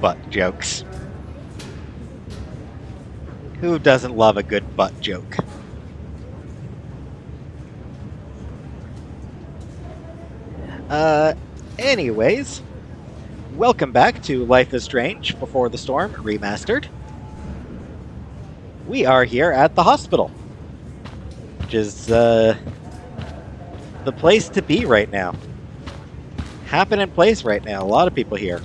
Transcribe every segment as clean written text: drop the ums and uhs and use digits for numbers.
Butt jokes. Who doesn't love a good butt joke? Anyways, welcome back to Life is Strange Before the Storm Remastered. We are here at the hospital, which is the place to be right now. Happenin place right now. A lot of people here.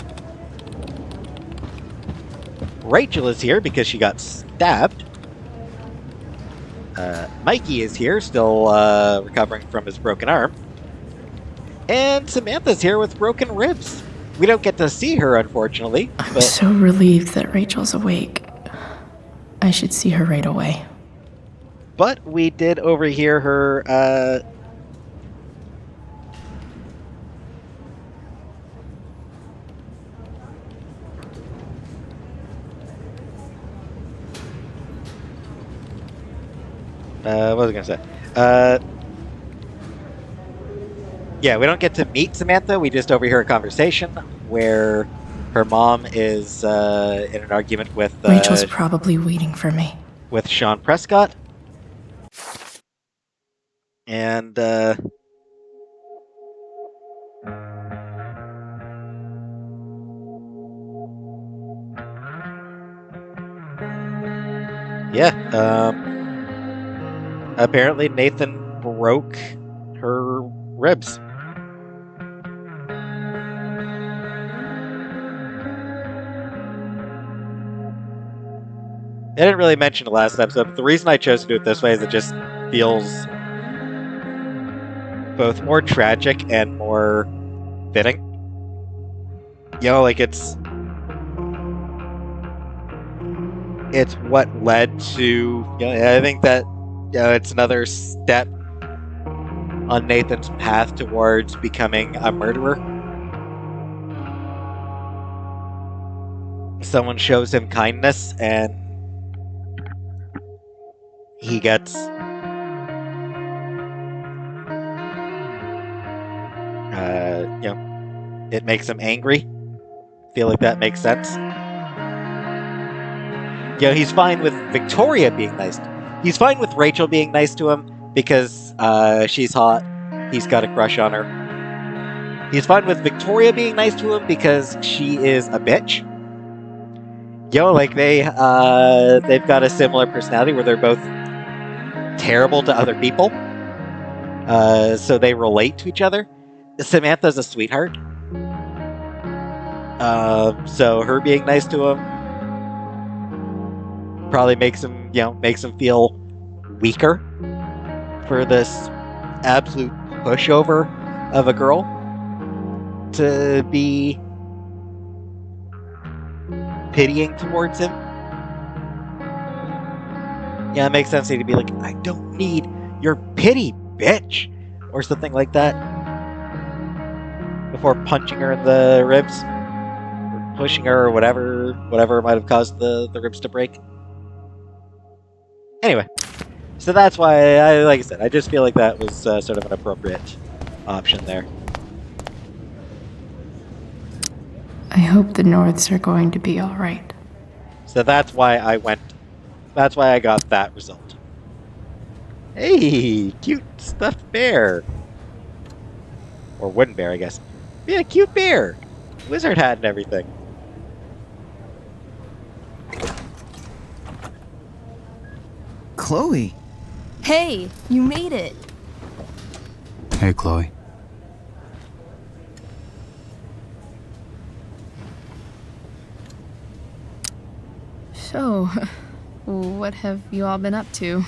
Rachel is here because she got stabbed. Mikey is here, still recovering from his broken arm. And Samantha's here with broken ribs. We don't get to see her, unfortunately. I'm so relieved that Rachel's awake. I should see her right away. But we did overhear her, what was I gonna say? Yeah, we don't get to meet Samantha. We just overhear a conversation where her mom is in an argument with Rachel's probably waiting for me. With Sean Prescott. And yeah, apparently Nathan broke her ribs. I didn't really mention the last episode, but the reason I chose to do it this way is it just feels both more tragic and more fitting. You know, like it's what led to, you know, I think that, you know, it's another step on Nathan's path towards becoming a murderer. Someone shows him kindness and he gets you know, it makes him angry. Feel like that makes sense. You know, he's fine with Victoria being nice. He's fine with Rachel being nice to him because she's hot. He's got a crush on her. He's fine with Victoria being nice to him because she is a bitch. You know, like they've got a similar personality where they're both terrible to other people. So they relate to each other. Samantha's a sweetheart. So her being nice to him probably makes him feel weaker for this absolute pushover of a girl to be pitying towards him. Yeah, it makes sense to be like, I don't need your pity, bitch, or something like that, before punching her in the ribs, or pushing her, or whatever might have caused the ribs to break. Anyway, so that's why, like I said, I just feel like that was sort of an appropriate option there. I hope the Norths are going to be all right. So that's why I got that result. Hey, cute stuffed bear. Or wooden bear, I guess. Yeah, cute bear. Wizard hat and everything. Chloe. Hey, you made it. Hey, Chloe. So, what have you all been up to?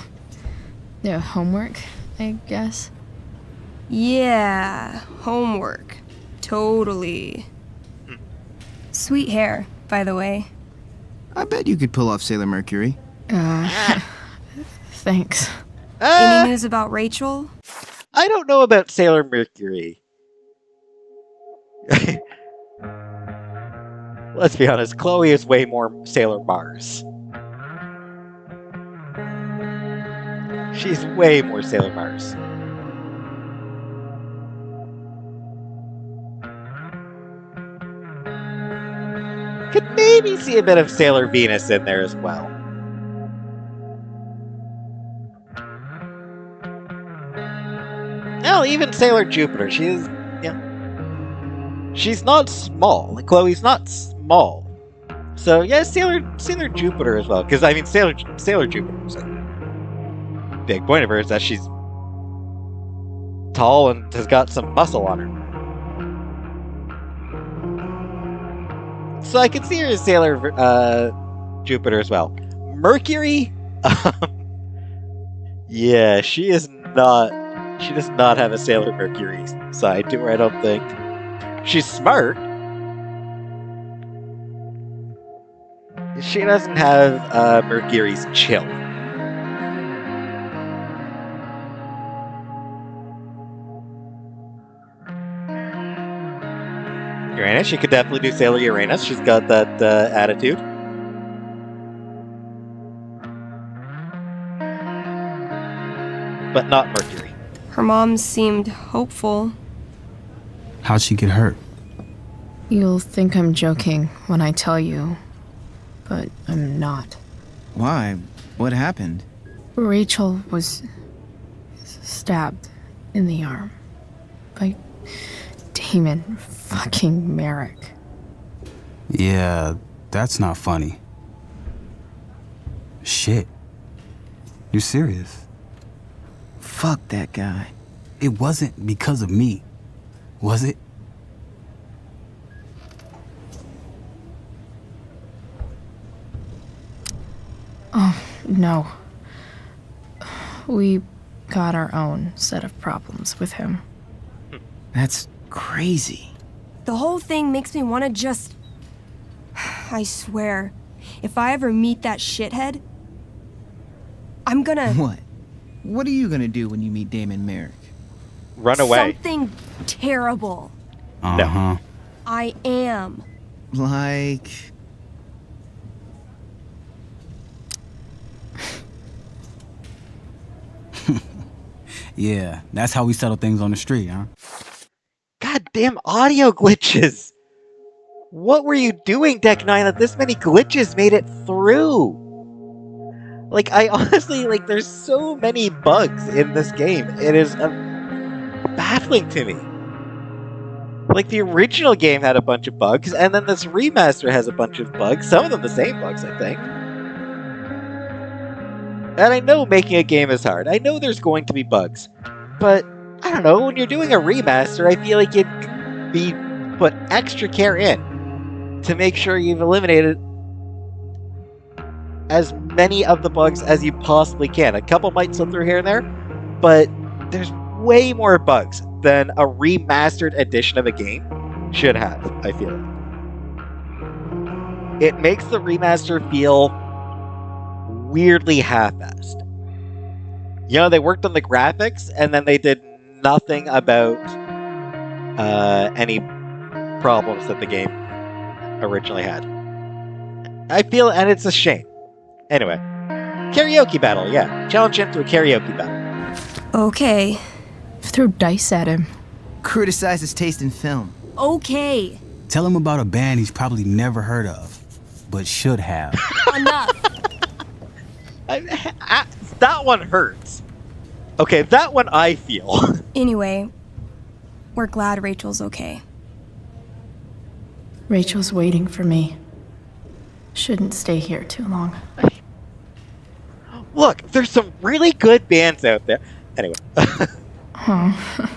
Homework, I guess? Yeah, homework. Totally. Sweet hair, by the way. I bet you could pull off Sailor Mercury. Thanks. Any news about Rachel? I don't know about Sailor Mercury. Let's be honest, Chloe is way more Sailor Mars. She's way more Sailor Mars. Could maybe see a bit of Sailor Venus in there as well. Hell, even Sailor Jupiter. She's not small. Like, Chloe's not small. So yeah, Sailor Jupiter as well. Because I mean, Sailor Jupiter is a big point of her is that she's tall and has got some muscle on her. So I can see her as Sailor Jupiter as well. Mercury, yeah, she does not have a Sailor Mercury side to her, I don't think. She's smart. She doesn't have Mercury's chill. Uranus, she could definitely do Sailor Uranus. She's got that attitude. But not Mercury. Her mom seemed hopeful. How'd she get hurt? You'll think I'm joking when I tell you, but I'm not. Why? What happened? Rachel was stabbed in the arm by Damon fucking Merrick. Yeah, that's not funny. Shit. You serious? Fuck that guy. It wasn't because of me, was it? Oh, no. We got our own set of problems with him. That's crazy. The whole thing makes me want to just... I swear, if I ever meet that shithead, I'm gonna... What? What are you gonna do when you meet Damon Merrick? Run away. Something terrible. Uh-huh. I am. Like... Yeah, that's how we settle things on the street, huh? Goddamn audio glitches! What were you doing, Deck 9, that this many glitches made it through? Like, I honestly, like, there's so many bugs in this game. It is baffling to me. Like, the original game had a bunch of bugs, and then this remaster has a bunch of bugs. Some of them the same bugs, I think. And I know making a game is hard. I know there's going to be bugs. But, I don't know, when you're doing a remaster, I feel like you'd put extra care in to make sure you've eliminated as many of the bugs as you possibly can. A couple might slip through here and there, but there's way more bugs than a remastered edition of a game should have, I feel like. It makes the remaster feel weirdly half-assed. You know, they worked on the graphics, and then they did nothing about any problems that the game originally had. I feel, and it's a shame. Anyway, karaoke battle, yeah. Challenge him to a karaoke battle. Okay. Throw dice at him. Criticize his taste in film. Okay. Tell him about a band he's probably never heard of, but should have. Enough. That one hurts. Okay, that one I feel. Anyway, we're glad Rachel's okay. Rachel's waiting for me. Shouldn't stay here too long. Look, there's some really good bands out there. Anyway. Oh,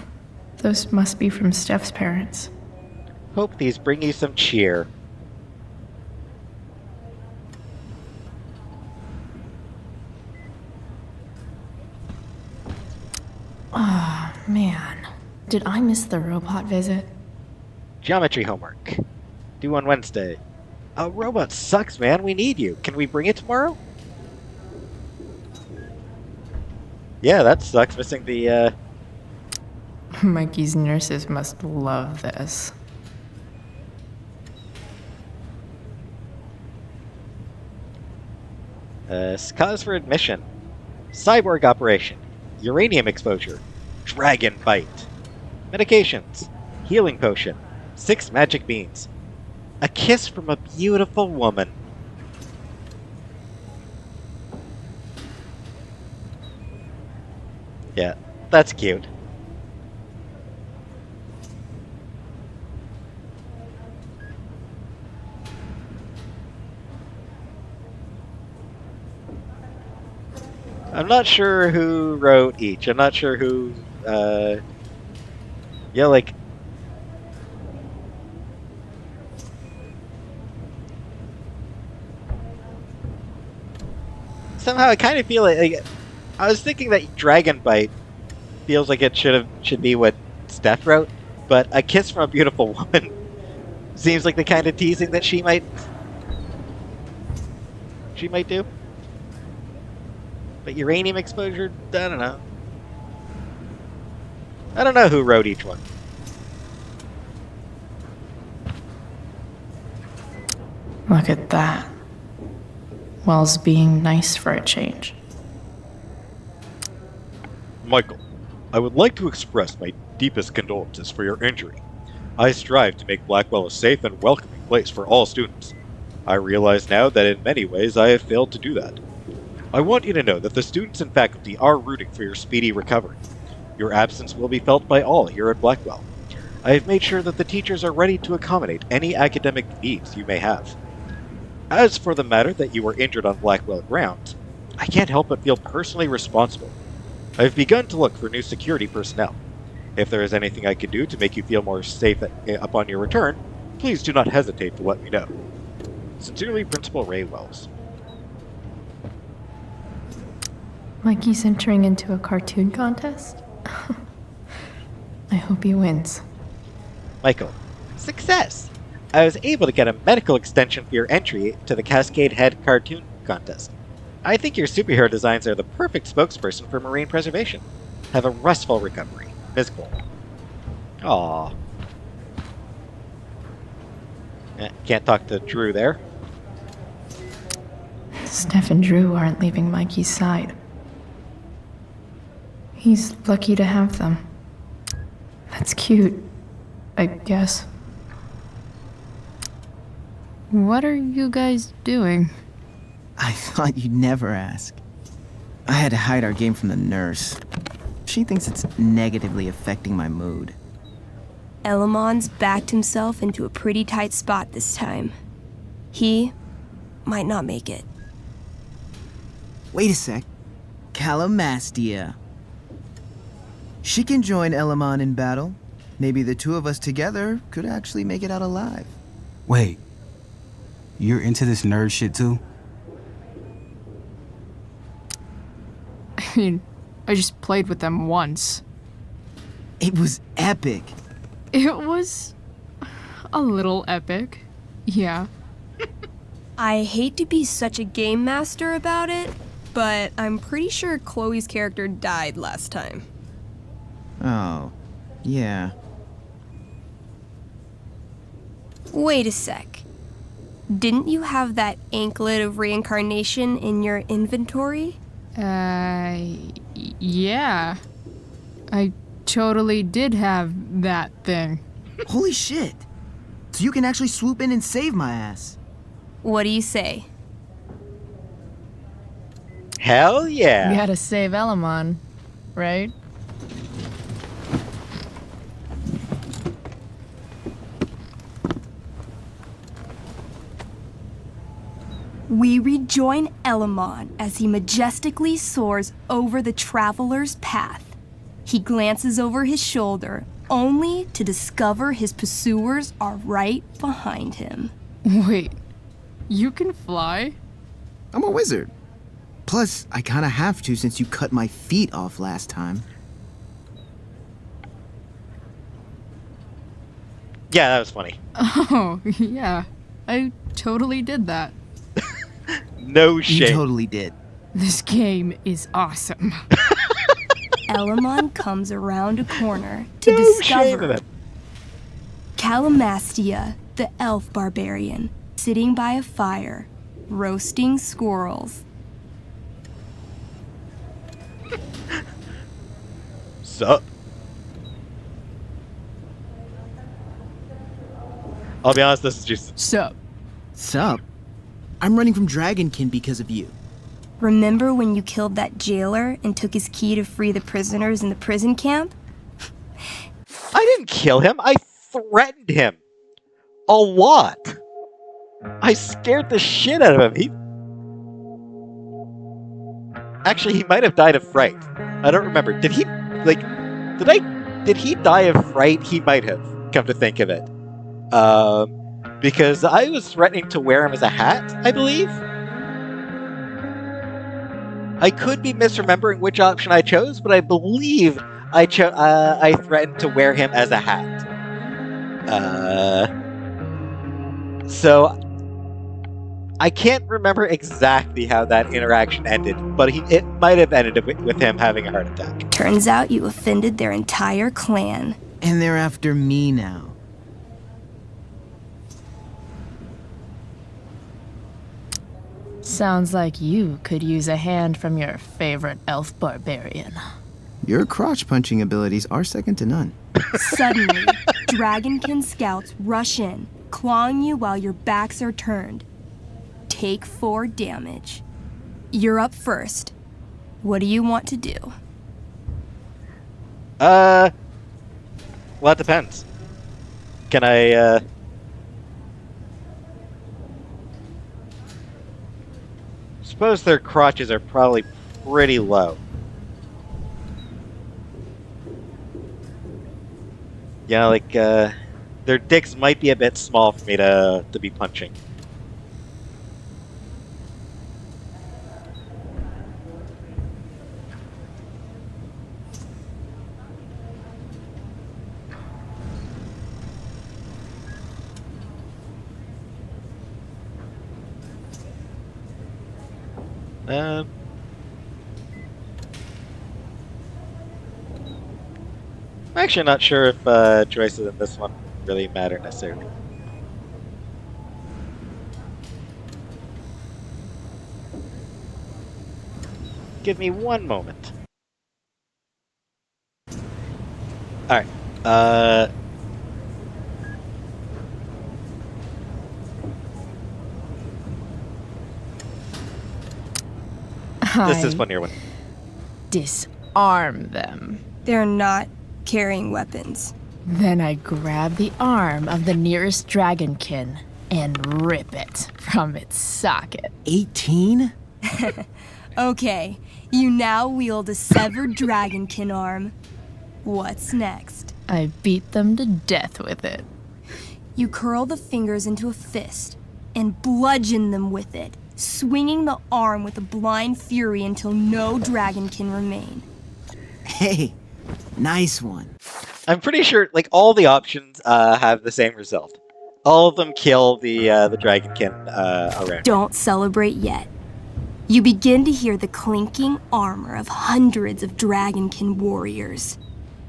those must be from Steph's parents. Hope these bring you some cheer. Ah, man. Did I miss the robot visit? Geometry homework. Due on Wednesday. Oh, robot sucks, man. We need you. Can we bring it tomorrow? Yeah, that sucks. Missing the, Mikey's nurses must love this. Cause for admission. Cyborg operation. Uranium exposure. Dragon bite. Medications. Healing potion. 6 magic beans. A kiss from a beautiful woman. Yeah, that's cute. I'm not sure who wrote each. I'm not sure who, yeah, like, somehow I kind of feel like I was thinking that Dragon Bite feels like it should be what Steph wrote, but A Kiss from a Beautiful Woman seems like the kind of teasing that she might do. But uranium exposure, I don't know. I don't know who wrote each one. Look at that. Wells being nice for a change. Michael, I would like to express my deepest condolences for your injury. I strive to make Blackwell a safe and welcoming place for all students. I realize now that in many ways I have failed to do that. I want you to know that the students and faculty are rooting for your speedy recovery. Your absence will be felt by all here at Blackwell. I have made sure that the teachers are ready to accommodate any academic needs you may have. As for the matter that you were injured on Blackwell grounds, I can't help but feel personally responsible. I have begun to look for new security personnel. If there is anything I can do to make you feel more safe upon your return, please do not hesitate to let me know. Sincerely, Principal Ray Wells. Mikey's entering into a cartoon contest? I hope he wins. Michael, success! I was able to get a medical extension for your entry to the Cascade Head Cartoon Contest. I think your superhero designs are the perfect spokesperson for marine preservation. Have a restful recovery. Ms. Cole. Aww. Can't talk to Drew there. Steph and Drew aren't leaving Mikey's side. He's lucky to have them. That's cute, I guess. What are you guys doing? I thought you'd never ask. I had to hide our game from the nurse. She thinks it's negatively affecting my mood. Elamon's backed himself into a pretty tight spot this time. He might not make it. Wait a sec. Calamastia. She can join Elamon in battle. Maybe the two of us together could actually make it out alive. Wait, you're into this nerd shit too? I mean, I just played with them once. It was epic. It was a little epic. Yeah. I hate to be such a game master about it, but I'm pretty sure Chloe's character died last time. Oh, yeah. Wait a sec. Didn't you have that anklet of reincarnation in your inventory? Yeah. I totally did have that thing. Holy shit. So you can actually swoop in and save my ass. What do you say? Hell We yeah! had to save Elamon, right? We rejoin Elamon as he majestically soars over the traveler's path. He glances over his shoulder, only to discover his pursuers are right behind him. Wait, you can fly? I'm a wizard. Plus, I kinda have to since you cut my feet off last time. Yeah, that was funny. Oh, yeah. I totally did that. No You shame. totally did. This game is awesome. Elamon comes around a corner to No shame in discover it. Calamastia, the elf barbarian, sitting by a fire, roasting squirrels. Sup? I'll be honest, this is just... Sup? Sup? I'm running from Dragonkin because of you. Remember when you killed that jailer and took his key to free the prisoners in the prison camp? I didn't kill him. I threatened him. A lot. I scared the shit out of him. Actually, he might have died of fright. I don't remember. Did he, like, did he die of fright? He might have, come to think of it. Because I was threatening to wear him as a hat, I believe? I could be misremembering which option I chose, but I believe I threatened to wear him as a hat. So I can't remember exactly how that interaction ended, but it might have ended with him having a heart attack. Turns out you offended their entire clan. And they're after me now. Sounds like you could use a hand from your favorite elf barbarian. Your crotch-punching abilities are second to none. Suddenly, Dragonkin scouts rush in, clawing you while your backs are turned. Take 4 damage. You're up first. What do you want to do? Well, it depends. Can I, suppose their crotches are probably pretty low. Yeah, like, their dicks might be a bit small for me to be punching. I'm actually not sure if choices in this one really matter necessarily. Give me one moment. Alright. This is funnier one. Disarm them. They're not carrying weapons. Then I grab the arm of the nearest dragonkin and rip it from its socket. 18? Okay, you now wield a severed dragonkin arm. What's next? I beat them to death with it. You curl the fingers into a fist and bludgeon them with it, swinging the arm with a blind fury until no dragonkin remain. Hey, nice one. I'm pretty sure, like, all the options have the same result. All of them kill the dragonkin around. Don't celebrate yet. You begin to hear the clinking armor of hundreds of dragonkin warriors.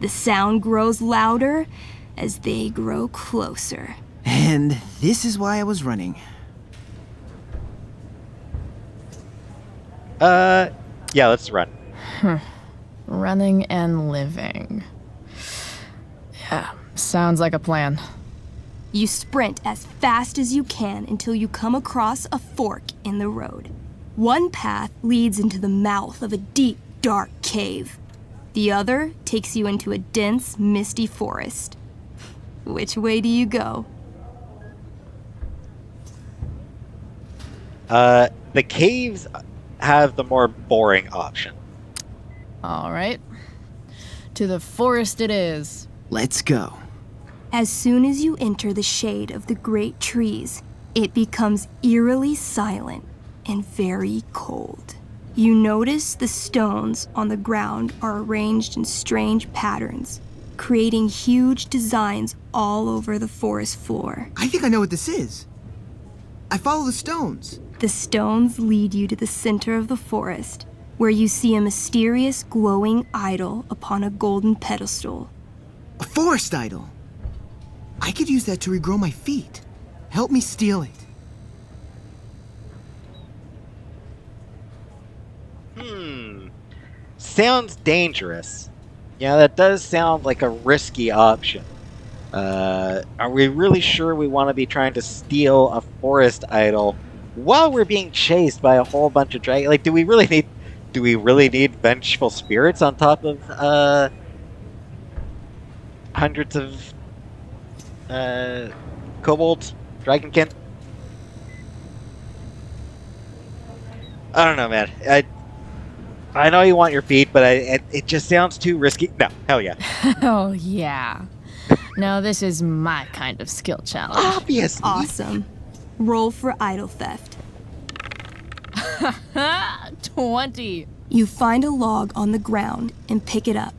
The sound grows louder as they grow closer. And this is why I was running. Yeah, let's run. Running and living. Yeah, sounds like a plan. You sprint as fast as you can until you come across a fork in the road. One path leads into the mouth of a deep, dark cave. The other takes you into a dense, misty forest. Which way do you go? The caves have the more boring option. All right. To the forest it is. Let's go. As soon as you enter the shade of the great trees, it becomes eerily silent and very cold. You notice the stones on the ground are arranged in strange patterns, creating huge designs all over the forest floor. I think I know what this is. I follow the stones. The stones lead you to the center of the forest, where you see a mysterious glowing idol upon a golden pedestal. A forest idol. I could use that to regrow my feet. Help me steal it. Sounds dangerous. Yeah, that does sound like a risky option. Are we really sure we want to be trying to steal a forest idol while we're being chased by a whole bunch of dragons? Like, do we really need vengeful spirits on top of hundreds of kobold dragonkin? I don't know, man. I know you want your feet, but it just sounds too risky. No, hell yeah. Oh, yeah. Now, this is my kind of skill challenge. Obviously. Awesome. Roll for idol theft. 20. You find a log on the ground and pick it up.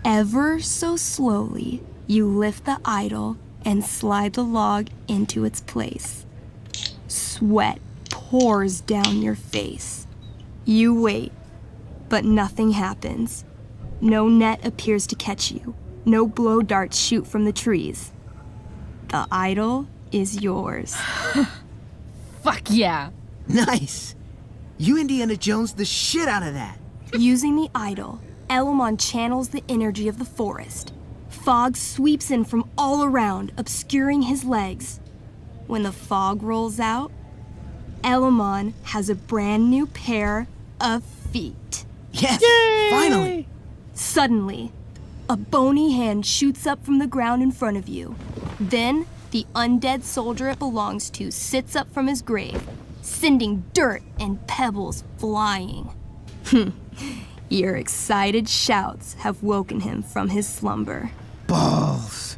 Ever so slowly, you lift the idol and slide the log into its place. Sweat pours down your face. You wait, but nothing happens. No net appears to catch you. No blow darts shoot from the trees. The idol is yours. Fuck yeah. Nice. You Indiana Jones the shit out of that. Using the idol, Elamon channels the energy of the forest. Fog sweeps in from all around, obscuring his legs. When the fog rolls out, Elamon has a brand new pair of feet. Yes, finally. Suddenly, a bony hand shoots up from the ground in front of you. Then, the undead soldier it belongs to sits up from his grave, sending dirt and pebbles flying. Your excited shouts have woken him from his slumber. Balls.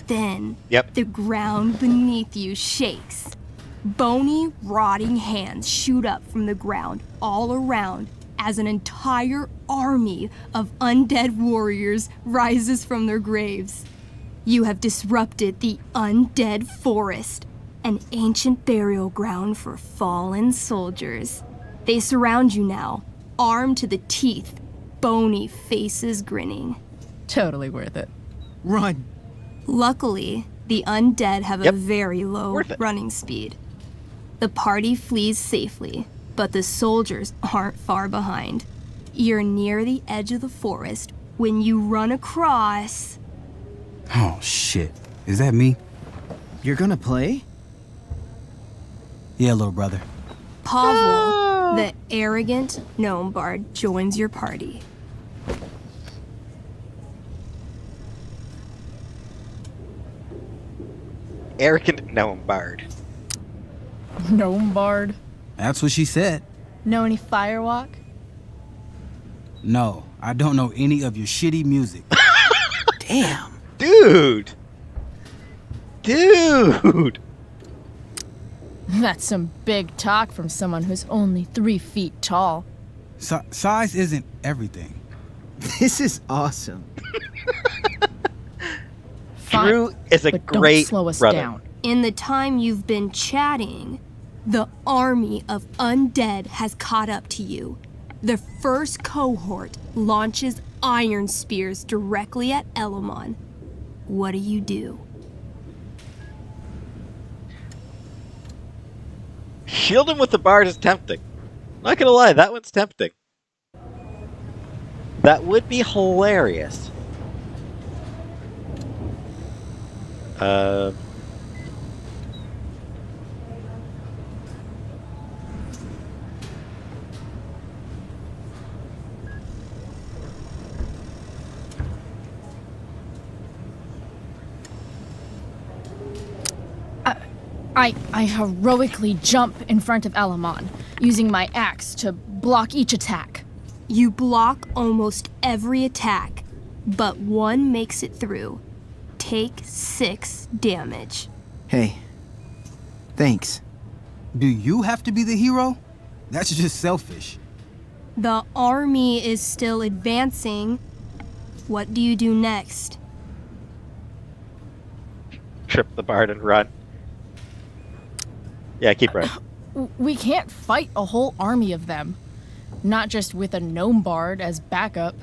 Then, Yep. the ground beneath you shakes. Bony, rotting hands shoot up from the ground all around as an entire army of undead warriors rises from their graves. You have disrupted the undead forest, an ancient burial ground for fallen soldiers. They surround you now, armed to the teeth, bony faces grinning. Totally worth it. Run. Luckily, the undead have Yep. a very low Worth it. running speed. The party flees safely, but the soldiers aren't far behind. You're near the edge of the forest when you run across... Oh, shit. Is that me? You're gonna play? Yeah, little brother. Pavel, the arrogant gnome bard, joins your party. Arrogant gnome bard. Gnome bard. That's what she said. Know any firewalk? No, I don't know any of your shitty music. Damn. Dude! Dude! That's some big talk from someone who's only 3 feet tall. Size isn't everything. This is awesome. Fine, Drew is a but great don't slow us brother. down. In the time you've been chatting, the army of undead has caught up to you. The first cohort launches iron spears directly at Elamon. What do? Shield him with the bard is tempting. Not gonna lie, that one's tempting. That would be hilarious. I heroically jump in front of Elamon, using my axe to block each attack. You block almost every attack, but one makes it through. Take 6 damage. Hey. Thanks. Do you have to be the hero? That's just selfish. The army is still advancing. What do you do next? Trip the bard and run. Yeah, keep running. We can't fight a whole army of them. Not just with a gnome bard as backup.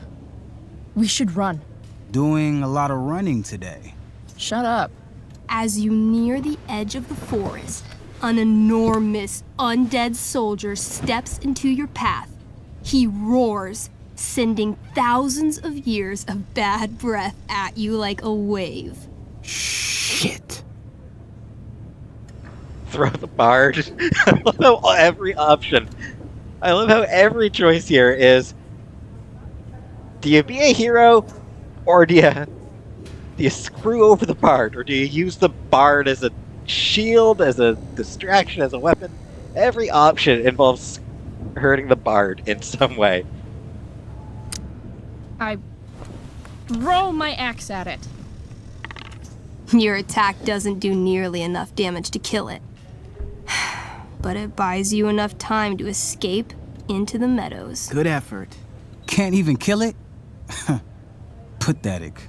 We should run. Doing a lot of running today. Shut up. As you near the edge of the forest, an enormous undead soldier steps into your path. He roars, sending thousands of years of bad breath at you like a wave. Shit. Throw the bard. I love how every option. I love how every choice here is: do you be a hero, or do you screw over the bard, or do you use the bard as a shield, as a distraction, as a weapon? Every option involves hurting the bard in some way. I throw my axe at it. Your attack doesn't do nearly enough damage to kill it. But it buys you enough time to escape into the meadows. Good effort. Can't even kill it? Pathetic.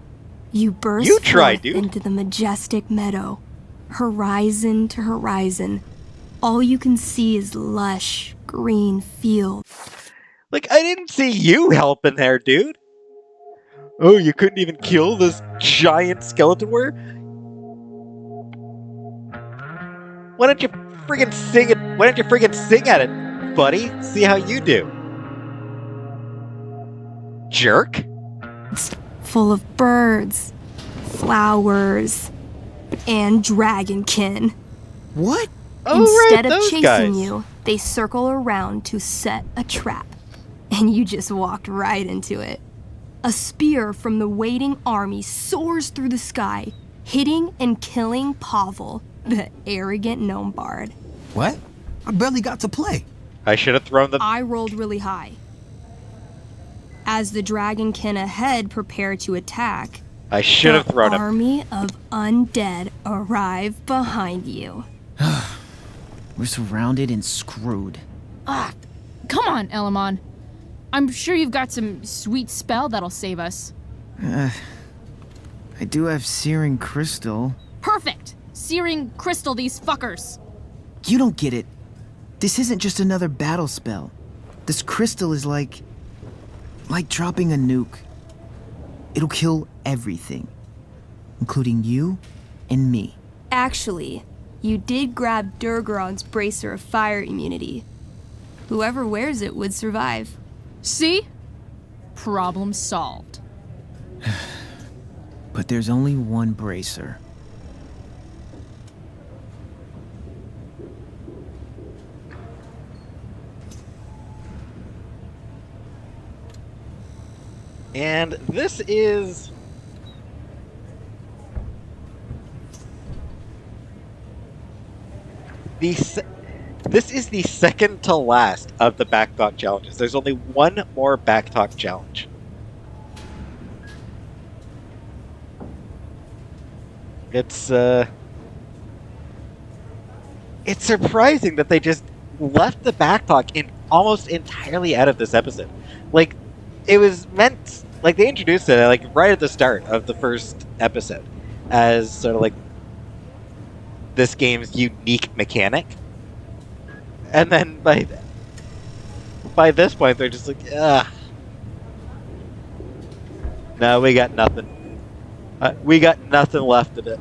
You burst You try, forth dude. into the majestic meadow, horizon to horizon. All you can see is lush, green fields. Like, I didn't see you helping there, dude. Oh, you couldn't even kill this giant skeleton warrior? Why don't you friggin' sing it? Why don't you friggin' sing at it, buddy? See how you do. Jerk. Full of birds, flowers, and dragonkin. What? Oh, Instead right, of those chasing guys. you, they circle around to set a trap. And you just walked right into it. A spear from the waiting army soars through the sky, hitting and killing Pavel, the arrogant gnome bard. What? I barely got to play. I should have thrown the. I rolled really high. As the dragonkin ahead prepare to attack, I should have thrown the him. army of undead arrive behind you. We're surrounded and screwed. Come on, Elamon. I'm sure you've got some sweet spell that'll save us. I do have Searing Crystal. Perfect! Searing crystal these fuckers. You don't get it. This isn't just another battle spell. This crystal is like dropping a nuke. It'll kill everything, including you and me. Actually, you did grab Durgaron's bracer of fire immunity. Whoever wears it would survive. See? Problem solved. But there's only one bracer. And this is. This is the second to last of the backtalk challenges. There's only one more backtalk challenge. It's surprising that they just left the backtalk in almost entirely out of this episode. Like, it was meant, like, they introduced it like right at the start of the first episode as sort of like this game's unique mechanic. And then by this point, they're just like, ugh. No, we got nothing. We got nothing left of it.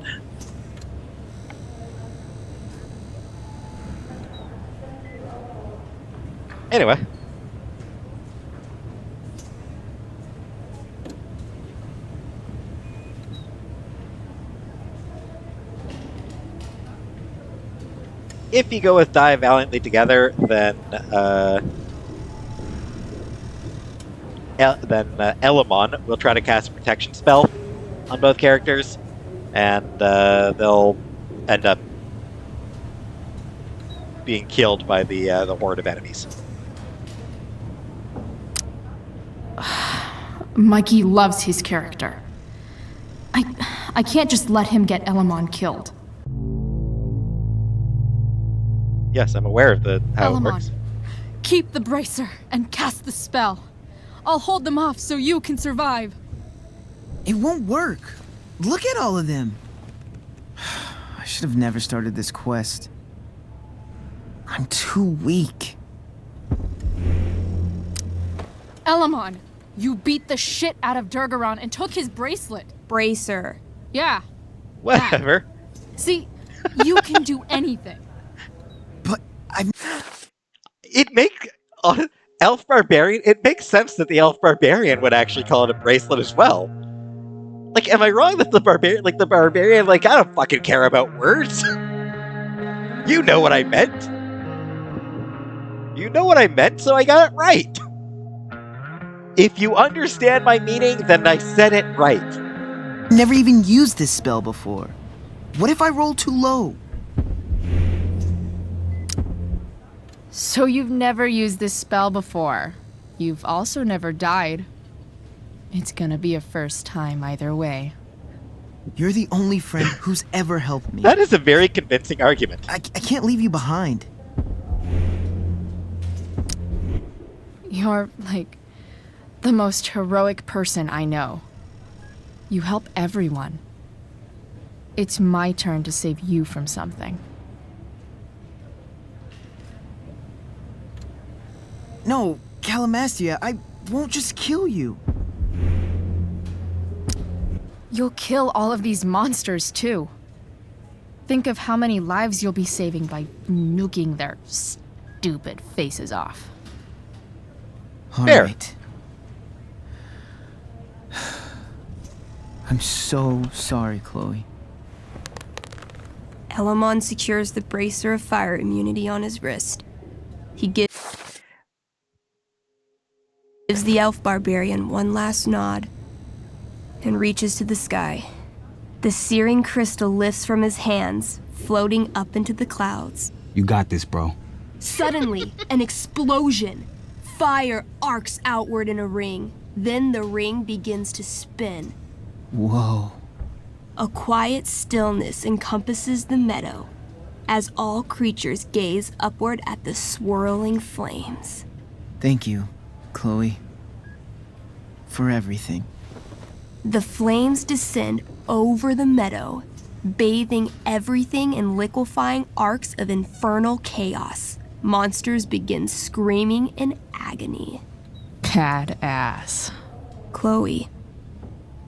Anyway. If you go with Die Valiantly Together, then Elamon will try to cast a protection spell on both characters, and they'll end up being killed by the horde of enemies. Mikey loves his character. I can't just let him get Elamon killed. Yes, I'm aware of how it Elamon, works. keep the bracer and cast the spell. I'll hold them off so you can survive. It won't work. Look at all of them. I should have never started this quest. I'm too weak. Elamon, you beat the shit out of Durgaron and took his bracelet. Bracer. Yeah. Whatever. See, you can do anything. But I'm... It Elf Barbarian. It makes sense that the Elf Barbarian would actually call it a bracelet as well. Like, am I wrong that the barbarian, like, I don't fucking care about words. You know what I meant. You know what I meant, so I got it right. If you understand my meaning, then I said it right. Never even used this spell before. What if I roll too low? So you've never used this spell before. You've also never died. It's gonna be a first time either way. You're the only friend who's ever helped me. That is a very convincing argument. I can't leave you behind. You're, like, the most heroic person I know. You help everyone. It's my turn to save you from something. No, Calamastia, I won't just kill you. You'll kill all of these monsters, too. Think of how many lives you'll be saving by nuking their stupid faces off. All Fair. right. I'm so sorry, Chloe. Elamon secures the bracer of fire immunity on his wrist. He gives the elf barbarian one last nod and reaches to the sky. The searing crystal lifts from his hands, floating up into the clouds. You got this, bro. Suddenly, an explosion. Fire arcs outward in a ring. Then the ring begins to spin. Whoa. A quiet stillness encompasses the meadow as all creatures gaze upward at the swirling flames. Thank you, Chloe. For everything. The flames descend over the meadow, bathing everything in liquefying arcs of infernal chaos. Monsters begin screaming in agony. Badass. Chloe,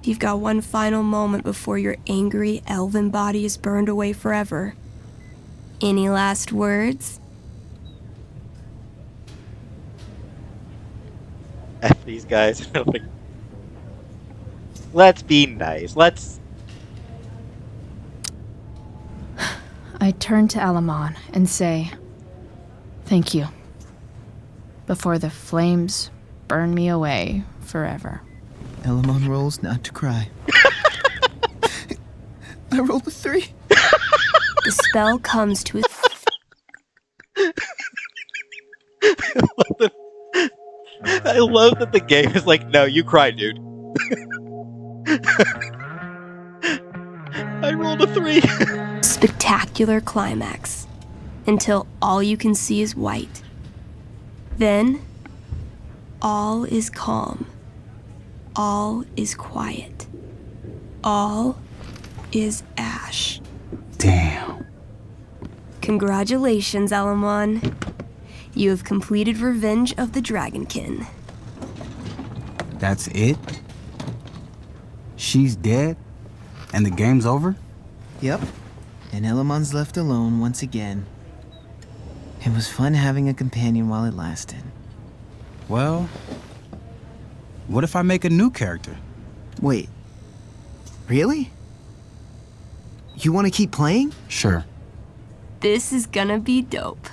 you've got one final moment before your angry elven body is burned away forever. Any last words? F these guys. Let's be nice. I turn to Elamon and say, thank you. Before the flames burn me away forever. Elamon rolls not to cry. I rolled a 3. The spell comes to a I love that the game is like, no, you cry, dude. I rolled a 3. spectacular climax until all you can see is white. Then, all is calm. All is quiet. All is ash. Damn. Congratulations, Elamon. You have completed Revenge of the Dragonkin. That's it? She's dead? And the game's over? Yep. And Elamon's left alone once again. It was fun having a companion while it lasted. Well, what if I make a new character? Wait. Really? You want to keep playing? Sure. This is gonna be dope.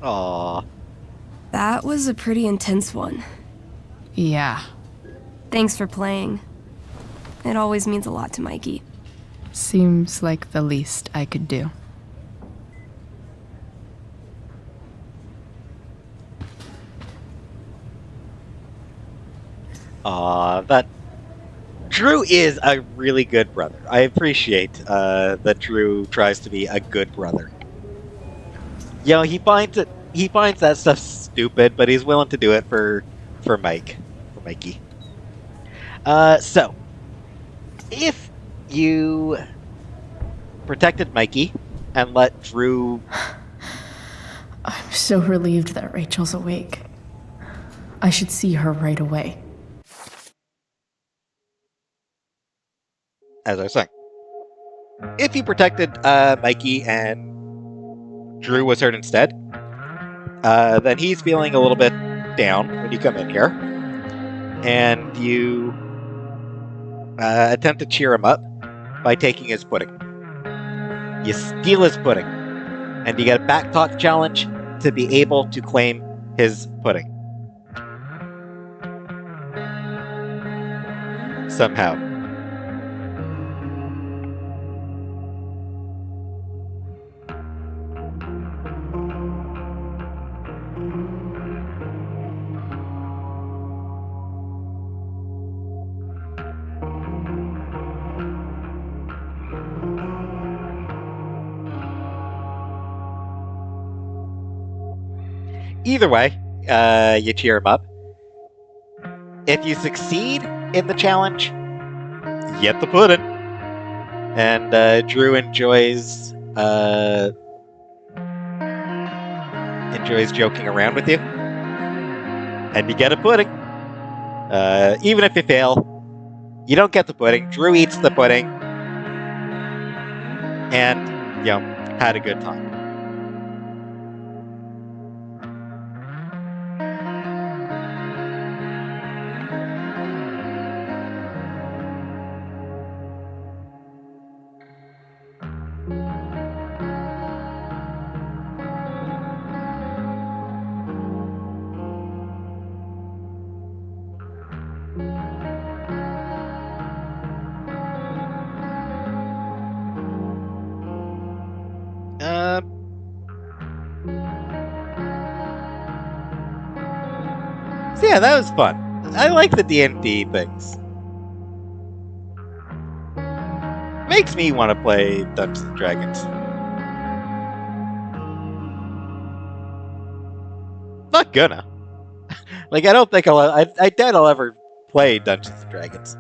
Aww. That was a pretty intense one. Yeah. Thanks for playing. It always means a lot to Mikey. Seems like the least I could do. That Drew is a really good brother. I appreciate that Drew tries to be a good brother. You know, he finds that stuff stupid, but he's willing to do it for Mikey. So if you protected Mikey and let Drew... I'm so relieved that Rachel's awake. I should see her right away. As I was saying, if you protected Mikey and Drew was hurt instead, then he's feeling a little bit down when you come in here, and you attempt to cheer him up by taking his pudding. You steal his pudding, and you get a backtalk challenge to be able to claim his pudding. Somehow. Either way, you cheer him up. If you succeed in the challenge, you get the pudding. And Drew enjoys joking around with you. And you get a pudding. Even if you fail, you don't get the pudding. Drew eats the pudding. And, had a good time. So yeah, that was fun. I like the D&D things. Makes me want to play Dungeons and Dragons. Not gonna. Like, I don't think I doubt I'll ever play Dungeons and Dragons.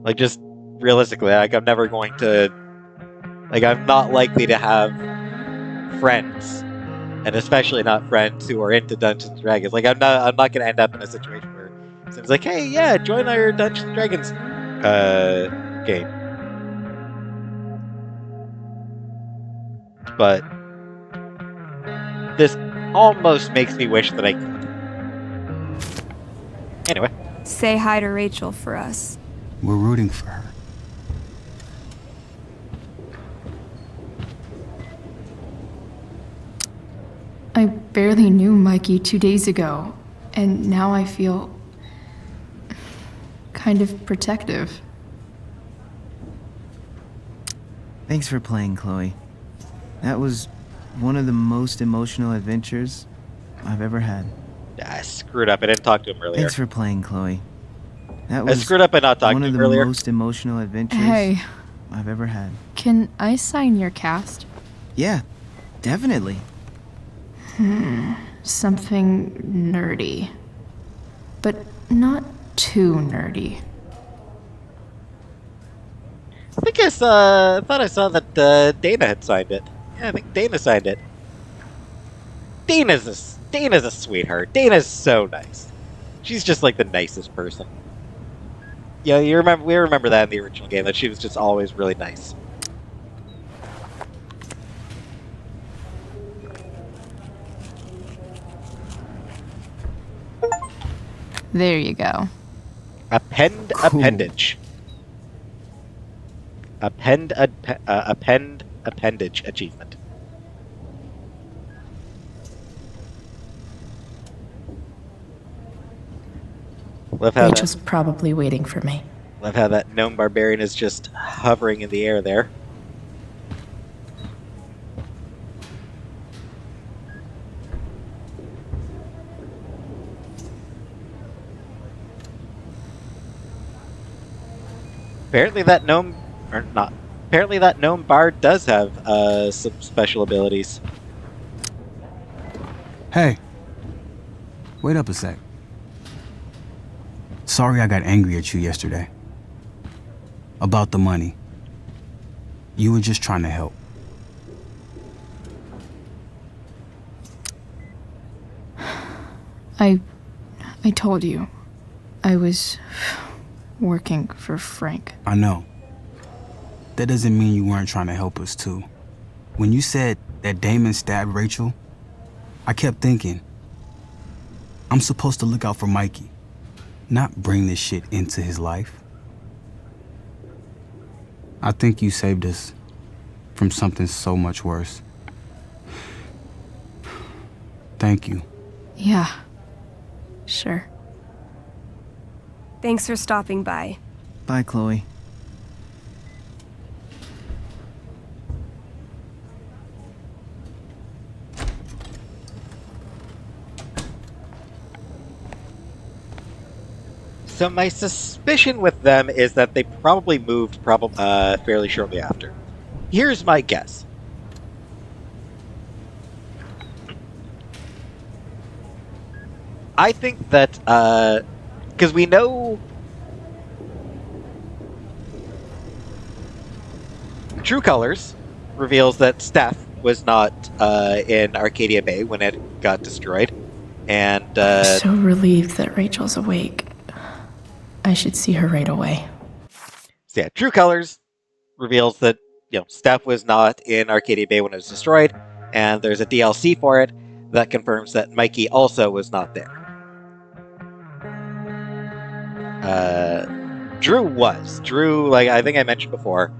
Like, just realistically, like, I'm never going to. Like, I'm not likely to have friends, and especially not friends who are into Dungeons and Dragons. Like, I'm not gonna end up in a situation where someone's like, "Hey, yeah, join our Dungeons and Dragons game." But this almost makes me wish that I could. Anyway. Say hi to Rachel for us. We're rooting for her. I barely knew Mikey 2 days ago, and now I feel kind of protective. Thanks for playing, Chloe. That was one of the most emotional adventures I've ever had. I screwed up. I didn't talk to him earlier. Thanks for playing, Chloe. That I was screwed up by not talking one to of him the earlier. most emotional adventures Hey, I've ever had. can I sign your cast? Yeah, definitely. Something nerdy. But not too nerdy. I think I thought I saw that Dana had signed it. Yeah, I think Dana signed it. Dana's a sweetheart. Dana's so nice. She's just like the nicest person. Yeah, we remember that in the original game, that she was just always really nice. There you go. Appendage. Appendage achievement. Love how Rachel's probably waiting for me. Love how that gnome barbarian is just hovering in the air there. Apparently that gnome bard does have some special abilities. Hey, wait up a sec. Sorry I got angry at you yesterday. About the money. You were just trying to help. I told you. I was working for Frank. I know. That doesn't mean you weren't trying to help us too. When you said that Damon stabbed Rachel, I kept thinking, I'm supposed to look out for Mikey, not bring this shit into his life. I think you saved us from something so much worse. Thank you. Yeah. Sure. Thanks for stopping by. Bye, Chloe. So my suspicion with them is that they probably moved fairly shortly after. Here's my guess. I think that, because we know True Colors reveals that Steph was not in Arcadia Bay when it got destroyed, and I'm so relieved that Rachel's awake. I should see her right away. so yeah, True Colors reveals that Steph was not in Arcadia Bay when it was destroyed, and there's a DLC for it that confirms that Mikey also was not there. Drew was. Drew, like I think I mentioned before,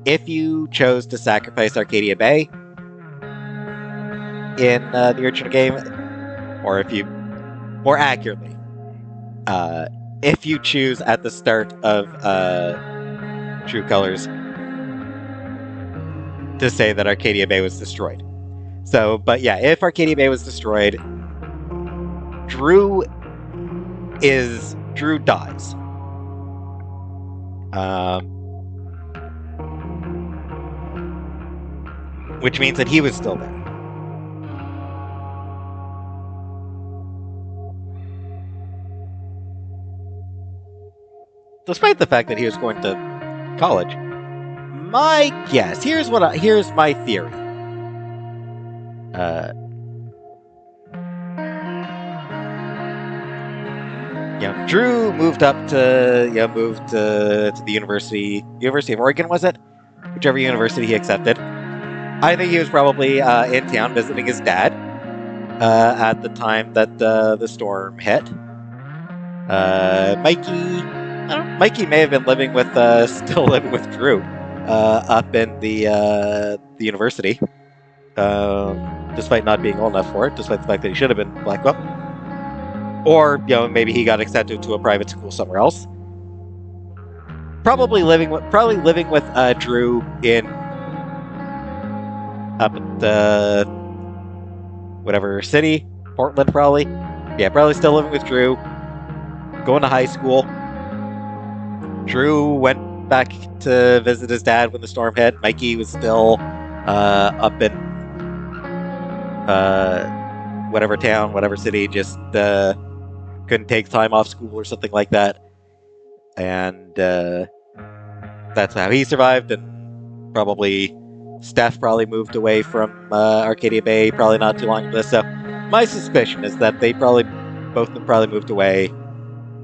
if you chose to sacrifice Arcadia Bay in the original game, or if you, more accurately, if you choose at the start of True Colors to say that Arcadia Bay was destroyed. So, but yeah, if Arcadia Bay was destroyed, Drew dies. Which means that he was still there. Despite the fact that he was going to college. My guess, here's my theory. Drew moved to the University of Oregon, was it? Whichever university he accepted. I think he was probably in town visiting his dad at the time that the storm hit. Mikey may have been still living with Drew up in the university, despite not being old enough for it, despite the fact that he should have been Blackwell. Or maybe he got accepted to a private school somewhere else. Probably living with Drew in up at the whatever city, Portland probably. Yeah, probably still living with Drew. Going to high school. Drew went back to visit his dad when the storm hit. Mikey was still up in whatever town, whatever city, just couldn't take time off school or something like that. And that's how he survived. And probably Steph moved away from Arcadia Bay probably not too long after this. So my suspicion is that both of them probably moved away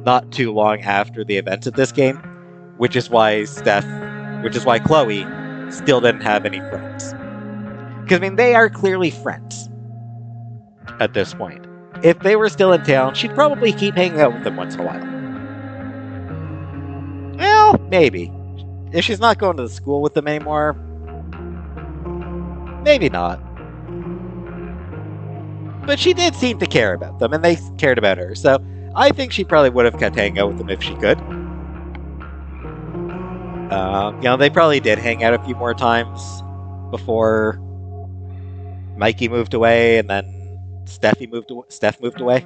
not too long after the events of this game, which is why Chloe still didn't have any friends. Because, I mean, they are clearly friends at this point. If they were still in town, she'd probably keep hanging out with them once in a while. Well, maybe. If she's not going to the school with them anymore, maybe not. But she did seem to care about them, and they cared about her, so I think she probably would have kept hanging out with them if she could. They probably did hang out a few more times before Mikey moved away, and then Steph moved away.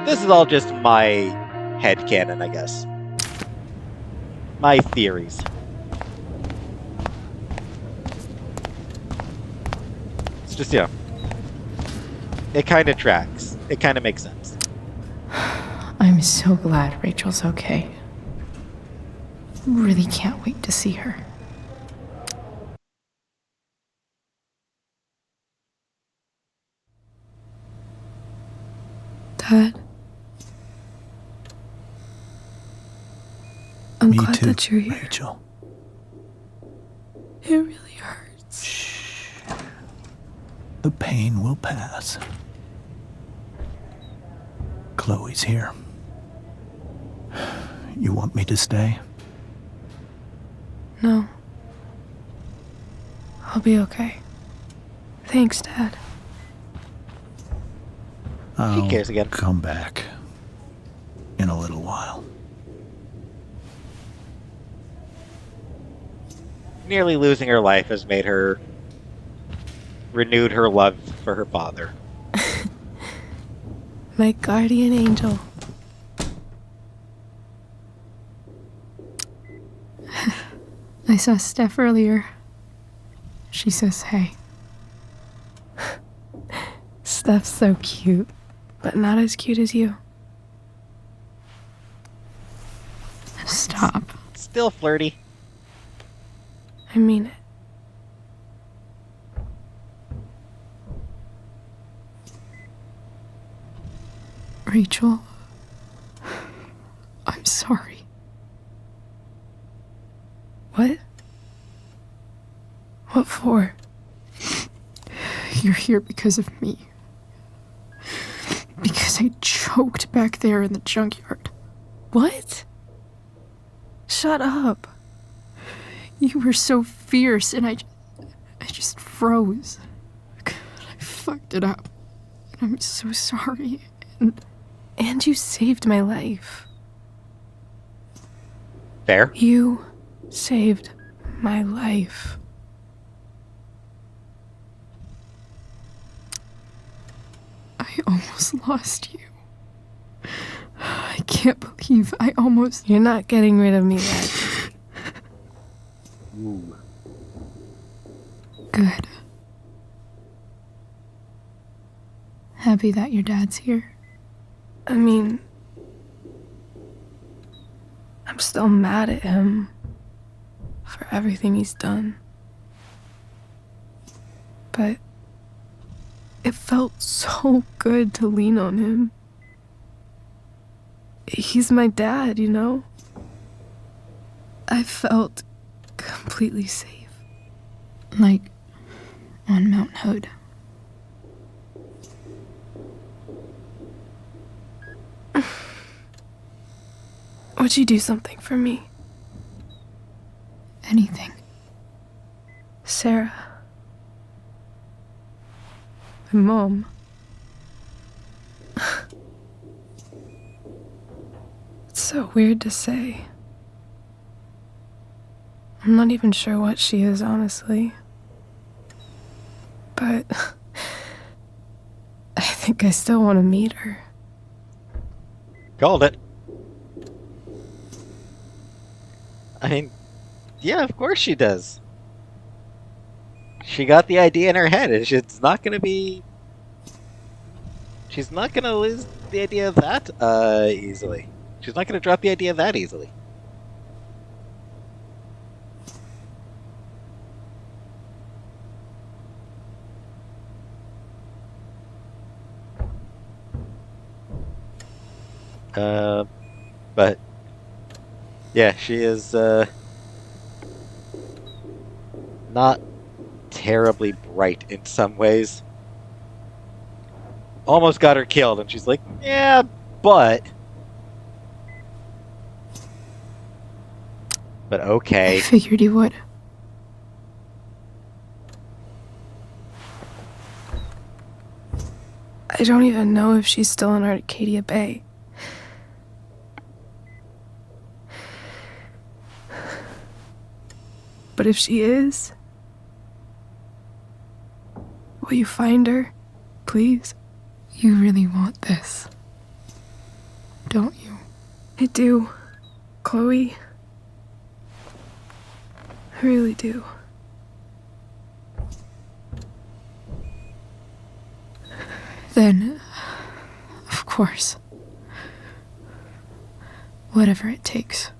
This is all just my headcanon, I guess. My theories. It's just, it kind of tracks. It kind of makes sense. I'm so glad Rachel's okay. Really can't wait to see her. Dad? I'm glad that you're here. Rachel. It really hurts. Shh. The pain will pass. Chloe's here. You want me to stay? No. I'll be okay. Thanks, Dad. She I'll cares again. come back in a little while. Nearly losing her life has made her renewed her love for her father. My guardian angel. I saw Steph earlier. She says hey. Steph's so cute, but not as cute as you. Stop. Still flirty. I mean it. Rachel, I'm sorry. What? What for? You're here because of me. Because I choked back there in the junkyard. What? Shut up. You were so fierce and I just froze. I fucked it up. And I'm so sorry. And you saved my life. Fair. You saved my life. I almost lost you. I can't believe I almost... You're not getting rid of me yet. Ooh. Good. Happy that your dad's here. I mean, I'm still mad at him for everything he's done. But it felt so good to lean on him. He's my dad, you know? I felt completely safe. Like on Mount Hood. Would you do something for me? Anything. Sarah. My mom. It's so weird to say. I'm not even sure what she is, honestly. But I think I still want to meet her. Called it. I mean, yeah, of course she does. She got the idea in her head, and it's not gonna be... She's not gonna lose the idea of that, easily. She's not gonna drop the idea that easily. But yeah, she is not terribly bright in some ways. Almost got her killed, and she's like, yeah, but okay. I figured you would. I don't even know if she's still in Arcadia Bay. But if she is, will you find her, please? You really want this, don't you? I do, Chloe. I really do. Then, of course. Whatever it takes.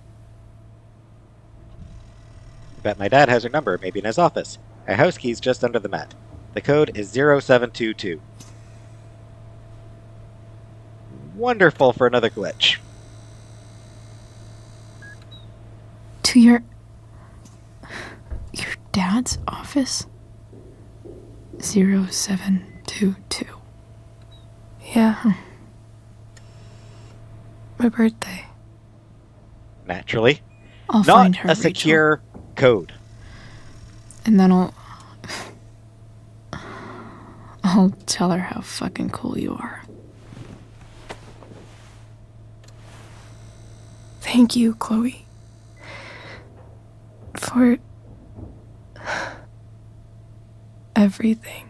Bet my dad has her number, maybe in his office. Her house key's just under the mat. The code is 0722. Wonderful for another glitch. To your dad's office? 0722. Yeah. My birthday. Naturally. I'll Not find her, a secure code. And then I'll tell her how fucking cool you are. Thank you, Chloe. For everything.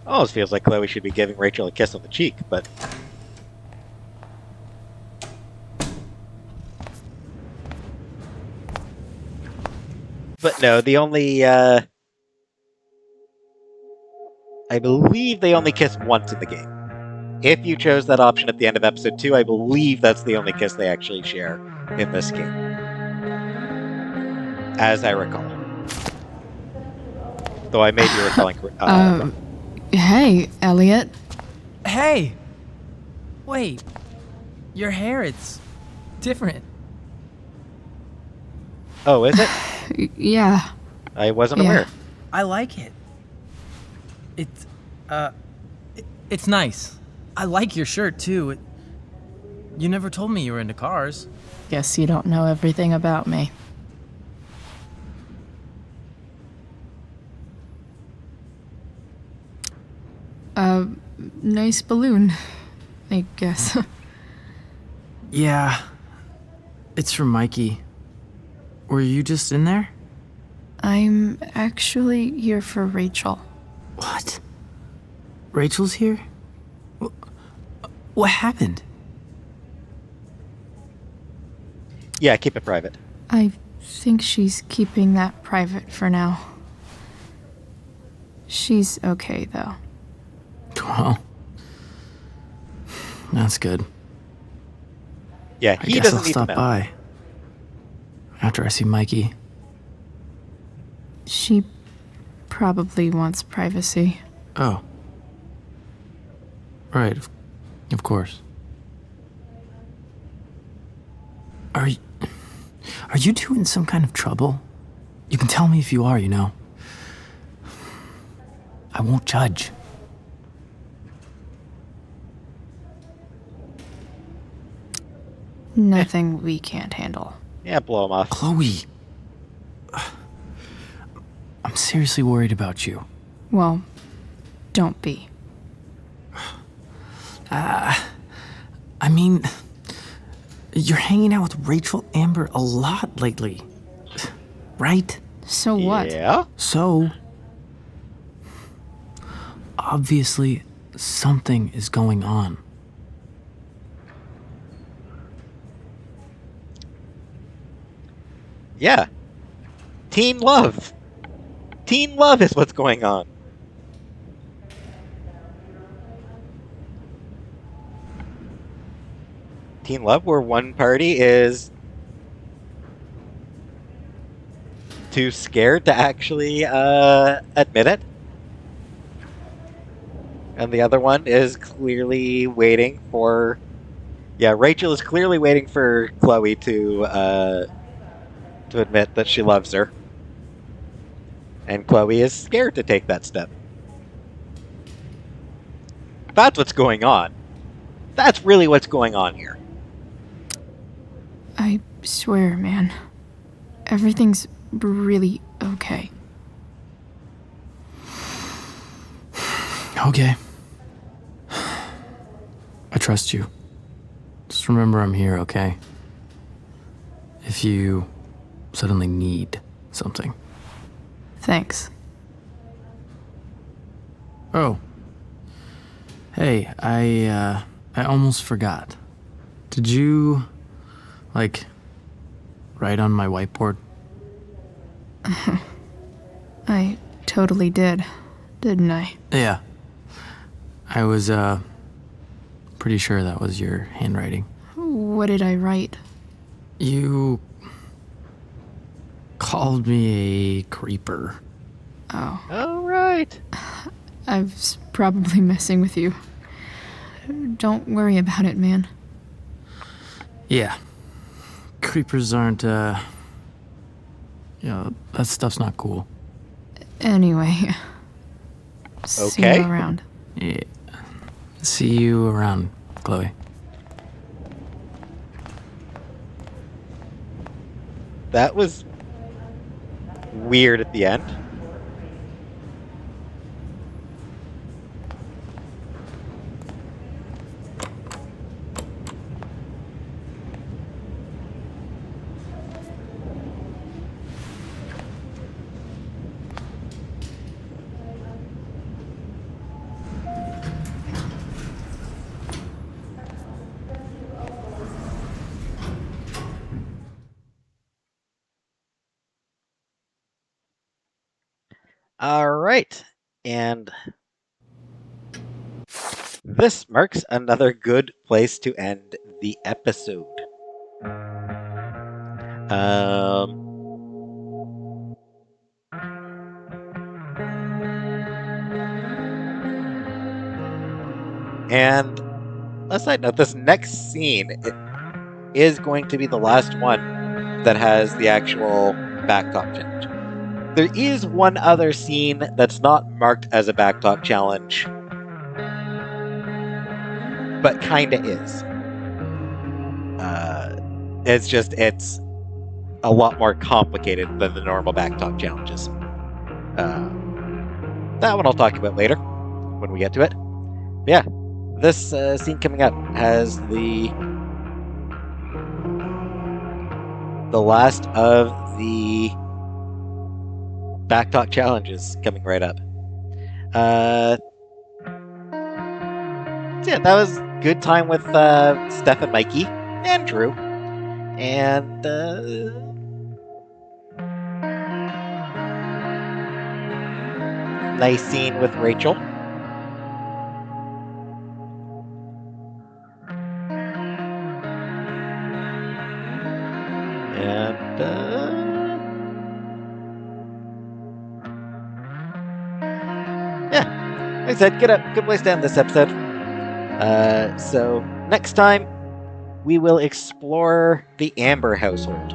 Almost feels like Chloe should be giving Rachel a kiss on the cheek, but... But no, the only, I believe they only kiss once in the game. If you chose that option at the end of episode 2, I believe that's the only kiss they actually share in this game. As I recall. Though I may be recalling... Hey, Elliot. Hey! Wait. Your hair, it's different. Oh, is it? Yeah. I wasn't Yeah. aware. I like it. It's nice. I like your shirt, too. You never told me you were into cars. Guess you don't know everything about me. Nice balloon, I guess. Yeah. It's from Mikey. Were you just in there? I'm actually here for Rachel. What? Rachel's here? What happened? Yeah, keep it private. I think she's keeping that private for now. She's okay, though. Well, that's good. Yeah, I he guess doesn't I'll need to stop know. by after I see Mikey. She probably wants privacy. Oh. Right, of course. Are you two in some kind of trouble? You can tell me if you are, you know. I won't judge. Nothing we can't handle. Yeah, blow him off. Chloe. I'm seriously worried about you. Well, don't be. I mean, you're hanging out with Rachel Amber a lot lately. Right? So what? Yeah? So, obviously, something is going on. Yeah. Teen love. Teen love is what's going on. Teen love, where one party is too scared to actually admit it, and the other one is clearly waiting for... Yeah, Rachel is clearly waiting for Chloe to admit that she loves her. And Chloe is scared to take that step. That's what's going on. That's really what's going on here. I swear, man. Everything's really okay. Okay. I trust you. Just remember I'm here, okay? If you suddenly need something. Thanks. Oh. Hey, I almost forgot. Did you, write on my whiteboard? I totally did, didn't I? Yeah. I was, pretty sure that was your handwriting. What did I write? You called me a creeper. Oh. All right. I've probably messing with you. Don't worry about it, man. Yeah. Creepers aren't, that stuff's not cool. Anyway. See Okay. you around. Yeah. See you around, Chloe. That was weird at the end. All right. And this marks another good place to end the episode. And a side note, this next scene is going to be the last one that has the actual backtop challenge. There is one other scene that's not marked as a backtop challenge, but kinda is. It's a lot more complicated than the normal backtop challenges. That one I'll talk about later when we get to it. But yeah, this scene coming up has the last of the backtop challenges coming right up. So yeah, that was good time with Steph and Mikey and Drew, and nice scene with Rachel. And yeah, like I said, good place to end this episode. So next time we will explore the Amber household,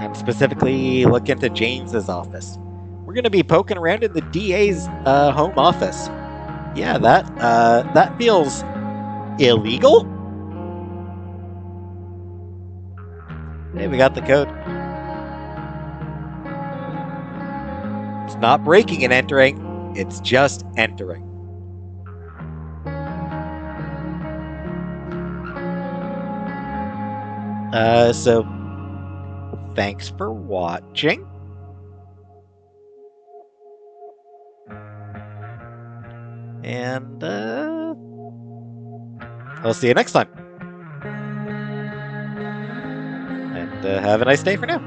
and specifically look into James's office. We're going to be poking around in the DA's home office. Yeah, that feels illegal. Hey, we got the code. It's not breaking and entering, it's just entering. So thanks for watching. And I'll see you next time. And have a nice day for now.